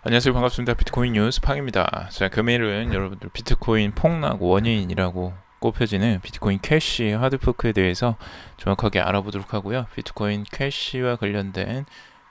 안녕하세요. 반갑습니다. 비트코인 뉴스 팡입니다. 자, 금일은 여러분들 비트코인 폭락 원인이라고 꼽혀지는 비트코인 캐시 하드포크에 대해서 정확하게 알아보도록 하고요. 비트코인 캐시와 관련된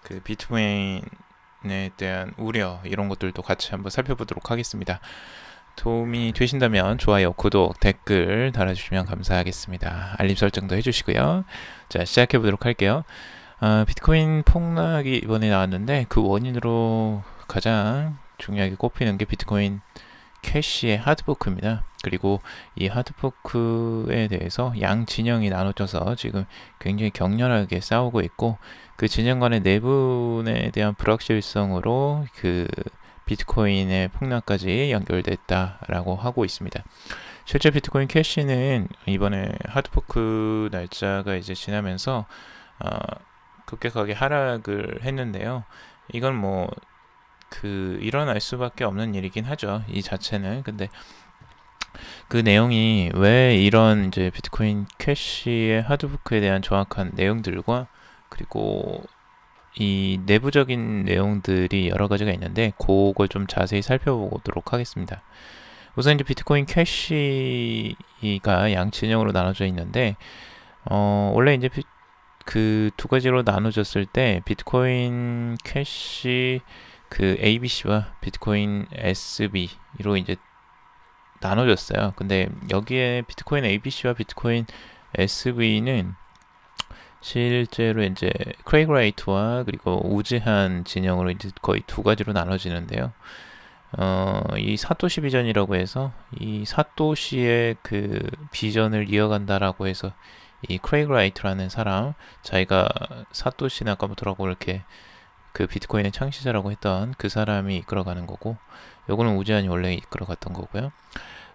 그 비트코인에 대한 우려 이런 것들도 같이 한번 살펴보도록 하겠습니다. 도움이 되신다면 좋아요, 구독, 댓글 달아주시면 감사하겠습니다. 알림 설정도 해주시고요. 자, 시작해 보도록 할게요. 비트코인 폭락이 이번에 나왔는데 그 원인으로 가장 중요하게 꼽히는 게 비트코인 캐시의 하드포크입니다. 그리고 이 하드포크에 대해서 양 진영이 나눠져서 지금 굉장히 격렬하게 싸우고 있고 그 진영 간의 내분에 대한 불확실성으로 그 비트코인의 폭락까지 연결됐다라고 하고 있습니다. 실제 비트코인 캐시는 이번에 하드포크 날짜가 이제 지나면서 급격하게 하락을 했는데요. 이건 뭐 일어날 수밖에 없는 일이긴 하죠. 이 자체는. 근데 그 내용이 왜 이런 이제 비트코인 캐시의 하드포크에 대한 정확한 내용들과 그리고 이 내부적인 내용들이 여러 가지가 있는데 그걸 좀 자세히 살펴보도록 하겠습니다. 우선 이제 비트코인 캐시가 양 진영으로 나눠져 있는데 원래 이제 그 두 가지로 나눠졌을 때 비트코인 캐시 그 ABC와 비트코인 SB로 이제 나눠졌어요. 근데 여기에 비트코인 ABC와 비트코인 SB는 실제로 이제 크레이그 라이트와 그리고 우즈한 진영으로 이제 거의 두 가지로 나눠지는데요. 이 사토시 비전이라고 해서 이 사토시의 그 비전을 이어간다라고 해서 이 크레이그 라이트라는 사람, 자기가 사토시 나카모토라고 이렇게 그 비트코인의 창시자라고 했던 그 사람이 이끌어가는 거고, 요거는 우지한이 원래 이끌어갔던 거고요.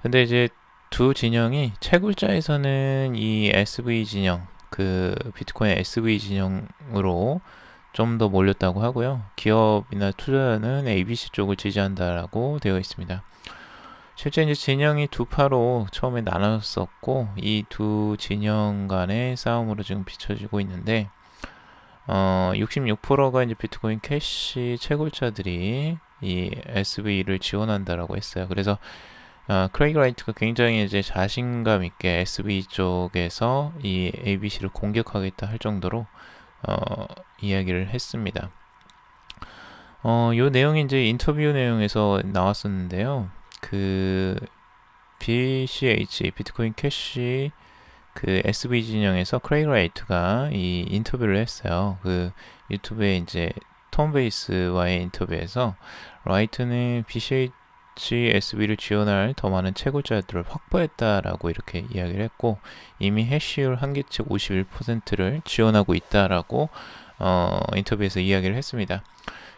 근데 이제 두 진영이 채굴자에서는 이 SV 진영, 그 비트코인 SV 진영으로 좀 더 몰렸다고 하고요. 기업이나 투자는 ABC 쪽을 지지한다라고 되어 있습니다. 실제 이제 진영이 두 파로 처음에 나눴었고 이 두 진영 간의 싸움으로 지금 비춰지고 있는데 66%가 이제 비트코인 캐시 채굴자들이 이 SV를 지원한다라고 했어요. 그래서 크레이그 라이트가 굉장히 이제 자신감 있게 SV 쪽에서 이 ABC를 공격하겠다 할 정도로 이야기를 했습니다. 요 내용이 이제 인터뷰 내용에서 나왔었는데요. 그 BCH 비트코인 캐시 그 SB 진영에서 크레이그 라이트가 이 인터뷰를 했어요. 그 유튜브에 이제 톰 베이스와의 인터뷰에서 라이트는 BCH SB를 지원할 더 많은 채굴자들을 확보했다라고 이렇게 이야기를 했고 이미 해시율 한계치 51%를 지원하고 있다라고 인터뷰에서 이야기를 했습니다.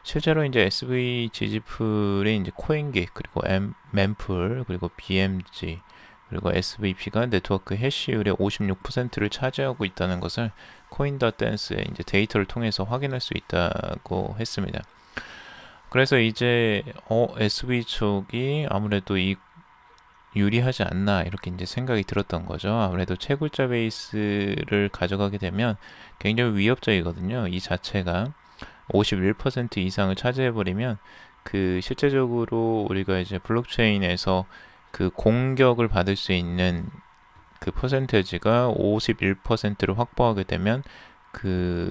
실제로 이제 SV 지지풀이 이제 코인게이트 그리고 멤풀 그리고 BMG 그리고 SVP가 네트워크 해시율의 56%를 차지하고 있다는 것을 코인더댄스의 이제 데이터를 통해서 확인할 수 있다고 했습니다. 그래서 이제 SV 쪽이 아무래도 유리하지 않나 이렇게 이제 생각이 들었던 거죠. 아무래도 채굴자 베이스를 가져가게 되면 굉장히 위협적이거든요. 이 자체가 51% 이상을 차지해버리면 그 실제적으로 우리가 이제 블록체인에서 그 공격을 받을 수 있는 그 퍼센테지가 51%를 확보하게 되면 그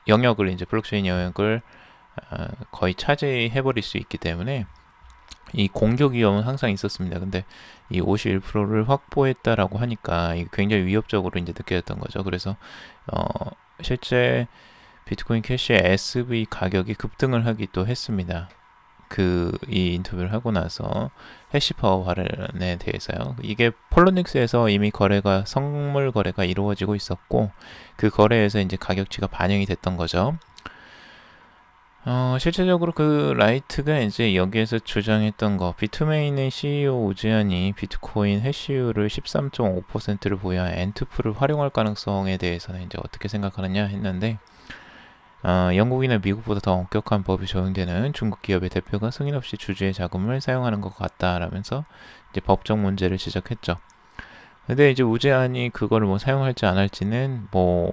영역을 이제 블록체인 영역을 거의 차지해버릴 수 있기 때문에 이 공격 위험은 항상 있었습니다. 근데 이 51%를 확보했다라고 하니까 이게 굉장히 위협적으로 이제 느껴졌던 거죠. 그래서 실제 비트코인 캐시의 SV 가격이 급등을 하기도 했습니다. 이 인터뷰를 하고 나서 해시파워 발언에 대해서요. 이게 폴로닉스에서 이미 선물 거래가 이루어지고 있었고 그 거래에서 이제 가격치가 반영이 됐던 거죠. 실제적으로 그 라이트가 이제 여기에서 주장했던 거, 비트메인의 CEO 오지안이 비트코인 해시율을 13.5%를 보유한 엔트프를 활용할 가능성에 대해서는 이제 어떻게 생각하느냐 했는데 영국이나 미국보다 더 엄격한 법이 적용되는 중국 기업의 대표가 승인 없이 주주의 자금을 사용하는 것 같다라면서 이제 법적 문제를 지적했죠. 근데 이제 우제안이 그거를 뭐 사용할지 안 할지는 뭐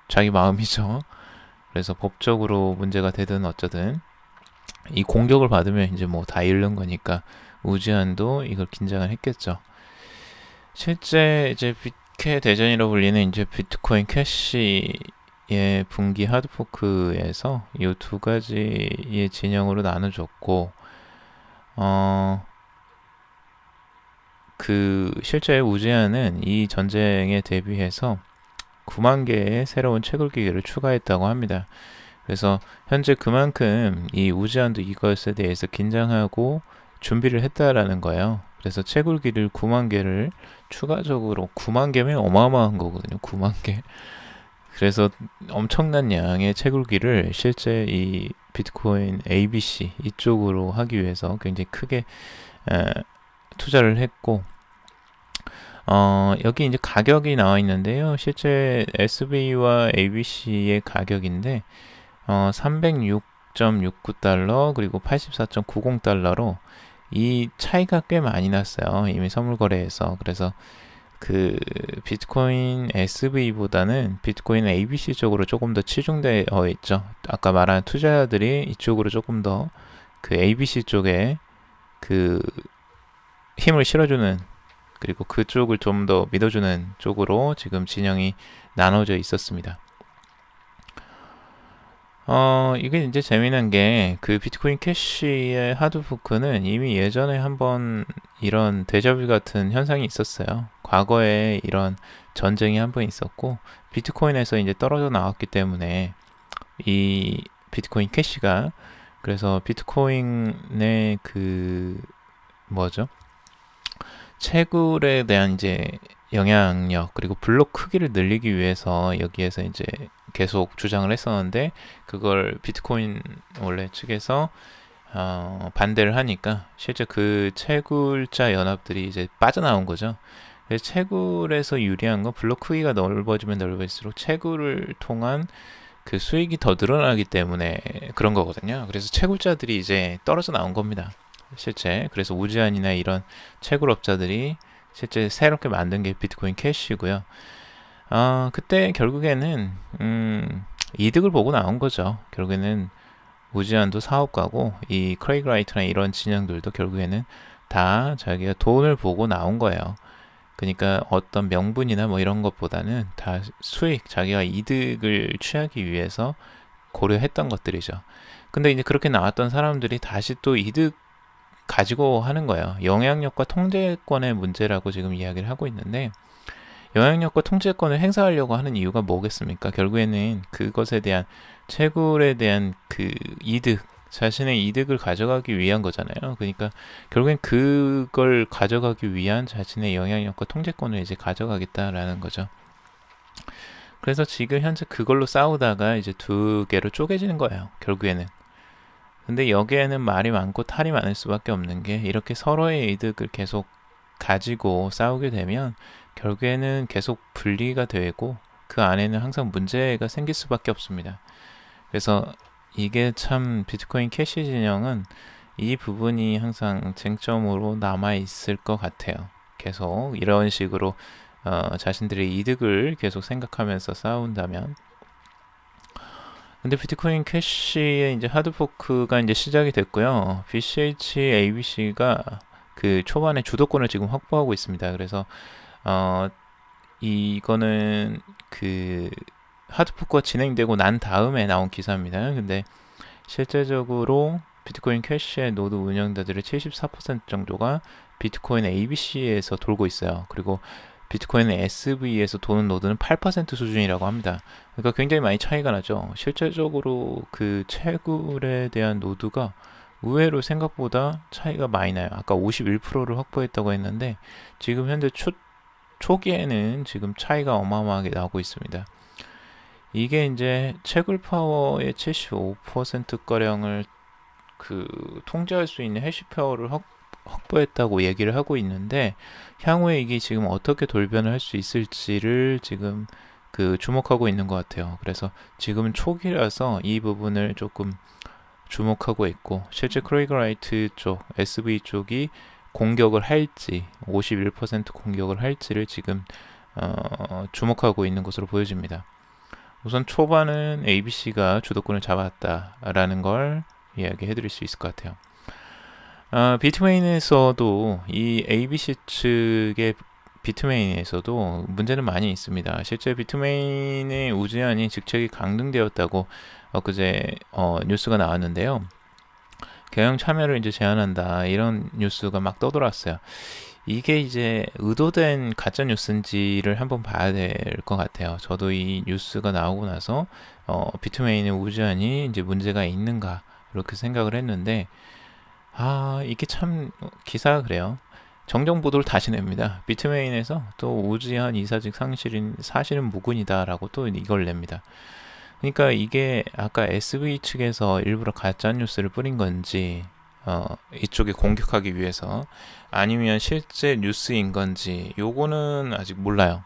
자기 마음이죠. 그래서 법적으로 문제가 되든 어쩌든 이 공격을 받으면 이제 뭐 다 잃는 거니까 우지한도 이걸 긴장을 했겠죠. 실제 이제 빅캣 대전이라고 불리는 이제 비트코인 캐시의 분기 하드포크에서 이 두 가지의 진영으로 나눠졌고, 그 실제 우지한은 이 전쟁에 대비해서 9만 개의 새로운 채굴 기계를 추가했다고 합니다. 그래서 현재 그만큼 이 우지한도 이것에 대해서 긴장하고 준비를 했다라는 거예요. 그래서 채굴기를 9만 개를 추가적으로 9만 개면 어마어마한 거거든요. 9만 개. 그래서 엄청난 양의 채굴기를 실제 이 비트코인 ABC 이쪽으로 하기 위해서 굉장히 크게 투자를 했고, 여기 이제 가격이 나와 있는데요. 실제 SB와 ABC의 가격인데 306.69달러 그리고 84.90달러로 이 차이가 꽤 많이 났어요. 이미 선물 거래에서. 그래서 그 비트코인 SV보다는 비트코인 ABC 쪽으로 조금 더 치중되어 있죠. 아까 말한 투자자들이 이쪽으로 조금 더 그 ABC 쪽에 그 힘을 실어주는, 그리고 그쪽을 좀 더 믿어주는 쪽으로 지금 진영이 나눠져 있었습니다. 이게 이제 재미난 게 그 비트코인 캐시의 하드포크는 이미 예전에 한번 이런 데자뷰 같은 현상이 있었어요. 과거에 이런 전쟁이 한 번 있었고, 비트코인에서 이제 떨어져 나왔기 때문에 이 비트코인 캐시가, 그래서 비트코인의 그 뭐죠? 채굴에 대한 이제 영향력, 그리고 블록 크기를 늘리기 위해서 여기에서 이제 계속 주장을 했었는데, 그걸 비트코인 원래 측에서 반대를 하니까 실제 그 채굴자 연합들이 이제 빠져나온 거죠. 그래서 채굴에서 유리한 건 블록 크기가 넓어지면 넓을수록 채굴을 통한 그 수익이 더 늘어나기 때문에 그런 거거든요. 그래서 채굴자들이 이제 떨어져 나온 겁니다. 실제 그래서 우지안이나 이런 채굴업자들이 실제 새롭게 만든 게 비트코인 캐시고요. 그때 결국에는 이득을 보고 나온 거죠. 결국에는 우지안도 사업가고 이 크레이그 라이트나 이런 진영들도 결국에는 다 자기가 돈을 보고 나온 거예요. 그러니까 어떤 명분이나 뭐 이런 것보다는 다 수익, 자기가 이득을 취하기 위해서 고려했던 것들이죠. 근데 이제 그렇게 나왔던 사람들이 다시 또 이득 가지고 하는 거예요. 영향력과 통제권의 문제라고 지금 이야기를 하고 있는데, 영향력과 통제권을 행사하려고 하는 이유가 뭐겠습니까? 결국에는 그것에 대한 채굴에 대한 그 이득, 자신의 이득을 가져가기 위한 거잖아요. 그러니까 결국엔 그걸 가져가기 위한 자신의 영향력과 통제권을 이제 가져가겠다라는 거죠. 그래서 지금 현재 그걸로 싸우다가 이제 두 개로 쪼개지는 거예요. 결국에는. 근데 여기에는 말이 많고 탈이 많을 수밖에 없는 게, 이렇게 서로의 이득을 계속 가지고 싸우게 되면 결국에는 계속 분리가 되고 그 안에는 항상 문제가 생길 수밖에 없습니다. 그래서 이게 참 비트코인 캐시 진영은 이 부분이 항상 쟁점으로 남아 있을 것 같아요. 계속 이런 식으로 자신들의 이득을 계속 생각하면서 싸운다면. 근데 비트코인 캐시의 이제 하드포크가 이제 시작이 됐고요. BCH, ABC가 그 초반에 주도권을 지금 확보하고 있습니다. 그래서 이거는 그 하드포크가 진행되고 난 다음에 나온 기사입니다. 근데 실제적으로 비트코인 캐시의 노드 운영자들의 74% 정도가 비트코인 ABC에서 돌고 있어요. 그리고 비트코인 SV에서 도는 노드는 8% 수준이라고 합니다. 그러니까 굉장히 많이 차이가 나죠. 실제적으로 그 채굴에 대한 노드가 의외로 생각보다 차이가 많이 나요. 아까 51%를 확보했다고 했는데 지금 현재 초기에는 지금 차이가 어마어마하게 나고 있습니다. 이게 이제 채굴 파워의 75%가량을 그 통제할 수 있는 해시 파워를 확보했다고 얘기를 하고 있는데, 향후에 이게 지금 어떻게 돌변을 할 수 있을지를 지금 그 주목하고 있는 것 같아요. 그래서 지금은 초기라서 이 부분을 조금 주목하고 있고, 실제 크레이그 라이트 쪽, SV 쪽이 공격을 할지, 51% 공격을 할지를 지금 주목하고 있는 것으로 보여집니다. 우선 초반은 ABC가 주도권을 잡았다라는 걸 이야기 해드릴 수 있을 것 같아요. 비트메인에서도 이 ABC 측의 비트메인에서도 문제는 많이 있습니다. 실제 비트메인의 우지한이 직책이 강등되었다고 엊그제 뉴스가 나왔는데요. 경영 참여를 이제 제한한다 이런 뉴스가 막 떠돌았어요. 이게 이제 의도된 가짜 뉴스인지를 한번 봐야 될 것 같아요. 저도 이 뉴스가 나오고 나서 비트메인의 우지한이 이제 문제가 있는가 이렇게 생각을 했는데 이게 참 기사가 그래요. 정정 보도를 다시 냅니다. 비트메인에서 또 우지한 이사직 상실인 사실은 무근이다라고 또 이걸 냅니다. 그러니까 이게 아까 SV 측에서 일부러 가짜 뉴스를 뿌린 건지 이쪽에 공격하기 위해서 아니면 실제 뉴스인 건지 요거는 아직 몰라요.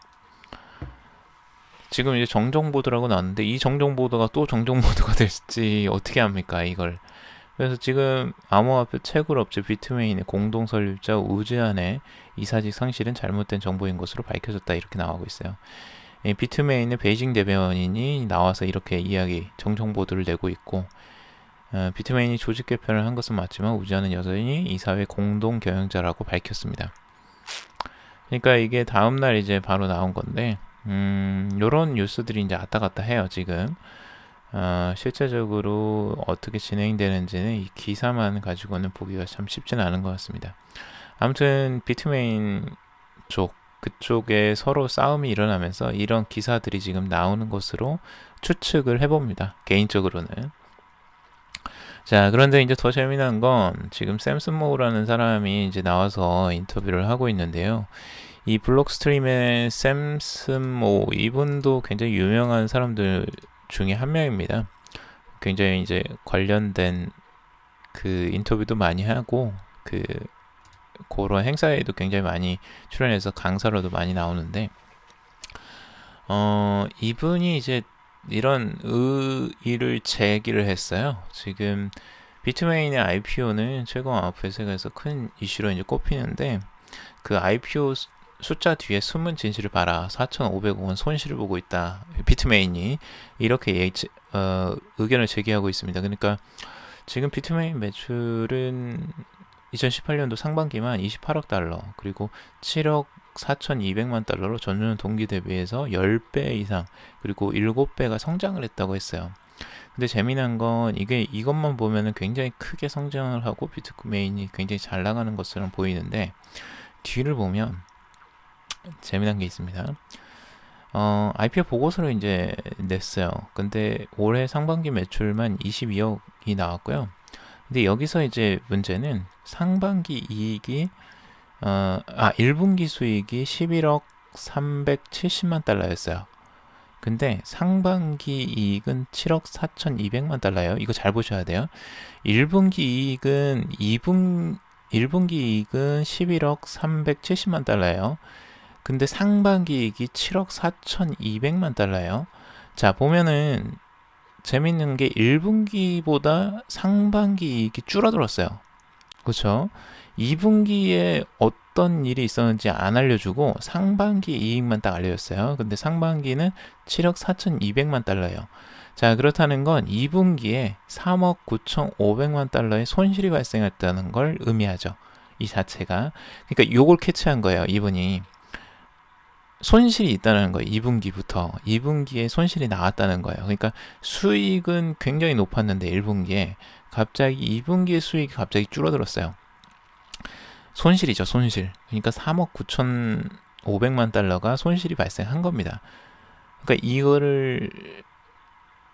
지금 이제 정정 보도라고 나왔는데 이 정정 보도가 또 정정 보도가 될지 어떻게 합니까 이걸. 그래서 지금 암호화폐 채굴업체 비트메인의 공동 설립자 우지한의 이사직 상실은 잘못된 정보인 것으로 밝혀졌다 이렇게 나오고 있어요. 비트메인의 베이징 대변인이 나와서 이렇게 정정 보도를 내고 있고 비트메인이 조직 개편을 한 것은 맞지만 우지한은 여전히 이사회 공동 경영자라고 밝혔습니다. 그러니까 이게 다음날 이제 바로 나온 건데 요런 뉴스들이 이제 왔다 갔다 해요 지금. 실제적으로 어떻게 진행되는지는 이 기사만 가지고는 보기가 참 쉽지는 않은 것 같습니다. 아무튼 비트메인 그쪽에 서로 싸움이 일어나면서 이런 기사들이 지금 나오는 것으로 추측을 해봅니다. 개인적으로는. 자, 그런데 이제 더 재미난 건 지금 샘슨 모우라는 사람이 이제 나와서 인터뷰를 하고 있는데요. 이 블록스트림의 샘슨 모우 이분도 굉장히 유명한 사람들 중에 한 명입니다. 굉장히 이제 관련된 그 인터뷰도 많이 하고 그런 행사에도 굉장히 많이 출연해서 강사로도 많이 나오는데 이분이 이제 이런 의의를 제기를 했어요. 지금 비트메인의 IPO는 최근 암호화폐 세계에서 큰 이슈로 이제 꼽히는데 그 IPO 숫자 뒤에 숨은 진실을 봐라. 4,500억 원 손실을 보고 있다. 비트메인이 이렇게 의견을 제기하고 있습니다. 그러니까 지금 비트메인 매출은 2018년도 상반기만 28억 달러 그리고 7억 4,200만 달러로 전년 동기 대비해서 10배 이상 그리고 7배가 성장을 했다고 했어요. 근데 재미난 건 이것만 보면은 굉장히 크게 성장을 하고 비트메인이 굉장히 잘 나가는 것처럼 보이는데 뒤를 보면 재미난 게 있습니다. IPO 보고서를 이제 냈어요. 근데 올해 상반기 매출만 22억이 나왔고요. 근데 여기서 이제 문제는 상반기 이익이 1분기 수익이 11억 370만 달러였어요. 근데 상반기 이익은 7억 4,200만 달러예요. 이거 잘 보셔야 돼요. 1분기 이익은 1분기 이익은 11억 370만 달러예요. 근데 상반기 이익이 7억 4,200만 달러예요. 자, 보면은 재밌는 게 1분기보다 상반기 이익이 줄어들었어요. 그렇죠? 2분기에 어떤 일이 있었는지 안 알려주고 상반기 이익만 딱 알려줬어요. 근데 상반기는 7억 4,200만 달러예요. 자, 그렇다는 건 2분기에 3억 9,500만 달러의 손실이 발생했다는 걸 의미하죠. 이 자체가. 그러니까 요걸 캐치한 거예요. 이분이. 손실이 있다는 거예요. 2분기에 손실이 나왔다는 거예요. 그러니까 수익은 굉장히 높았는데 1분기에 갑자기 2분기의 수익이 갑자기 줄어들었어요. 손실이죠, 손실. 그러니까 3억 9,500만 달러가 손실이 발생한 겁니다. 그러니까 이거를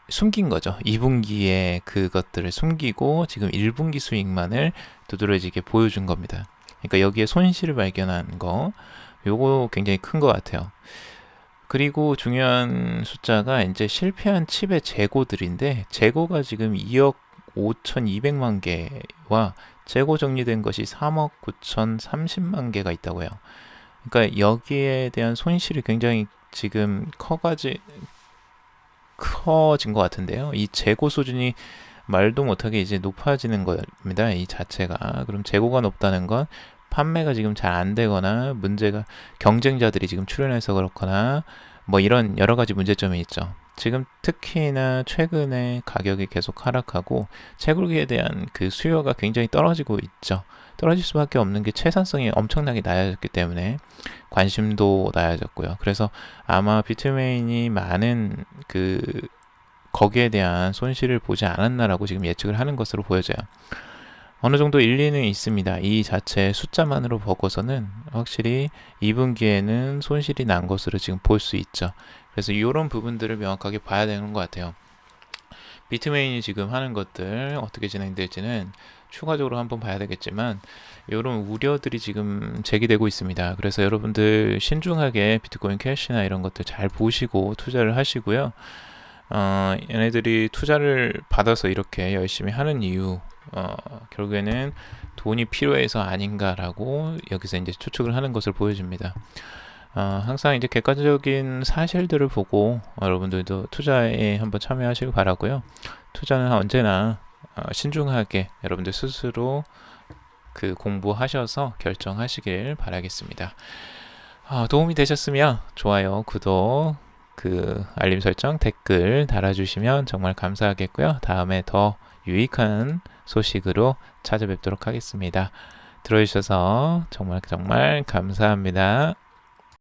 숨긴 거죠. 2분기에 그것들을 숨기고 지금 1분기 수익만을 두드러지게 보여준 겁니다. 그러니까 여기에 손실을 발견한 거 요거 굉장히 큰 것 같아요. 그리고 중요한 숫자가 이제 실패한 칩의 재고들인데 재고가 지금 2억 5,200만 개와 재고 정리된 것이 3억 9,030만 개가 있다고요. 그러니까 여기에 대한 손실이 굉장히 지금 커진 것 같은데요. 이 재고 수준이 말도 못하게 이제 높아지는 겁니다. 이 자체가. 그럼 재고가 높다는 건 판매가 지금 잘 안 되거나 문제가 경쟁자들이 지금 출연해서 그렇거나 뭐 이런 여러 가지 문제점이 있죠. 지금 특히나 최근에 가격이 계속 하락하고 채굴기에 대한 그 수요가 굉장히 떨어지고 있죠. 떨어질 수밖에 없는 게 채산성이 엄청나게 낮아졌기 때문에 관심도 낮아졌고요. 그래서 아마 비트메인이 많은 거기에 대한 손실을 보지 않았나라고 지금 예측을 하는 것으로 보여져요. 어느 정도 일리는 있습니다. 이 자체 숫자만으로 보고서는 확실히 2분기에는 손실이 난 것으로 지금 볼 수 있죠. 그래서 이런 부분들을 명확하게 봐야 되는 것 같아요. 비트메인이 지금 하는 것들 어떻게 진행될지는 추가적으로 한번 봐야 되겠지만 이런 우려들이 지금 제기되고 있습니다. 그래서 여러분들 신중하게 비트코인 캐시나 이런 것들 잘 보시고 투자를 하시고요. 얘네들이 투자를 받아서 이렇게 열심히 하는 이유, 결국에는 돈이 필요해서 아닌가라고 여기서 이제 추측을 하는 것을 보여줍니다. 항상 이제 객관적인 사실들을 보고 여러분들도 투자에 한번 참여하시길 바라고요. 투자는 언제나 신중하게 여러분들 스스로 공부하셔서 결정하시길 바라겠습니다. 도움이 되셨으면 좋아요, 구독, 알림 설정, 댓글 달아주시면 정말 감사하겠고요. 다음에 더 유익한 소식으로 찾아뵙도록 하겠습니다. 들어주셔서 정말 감사합니다.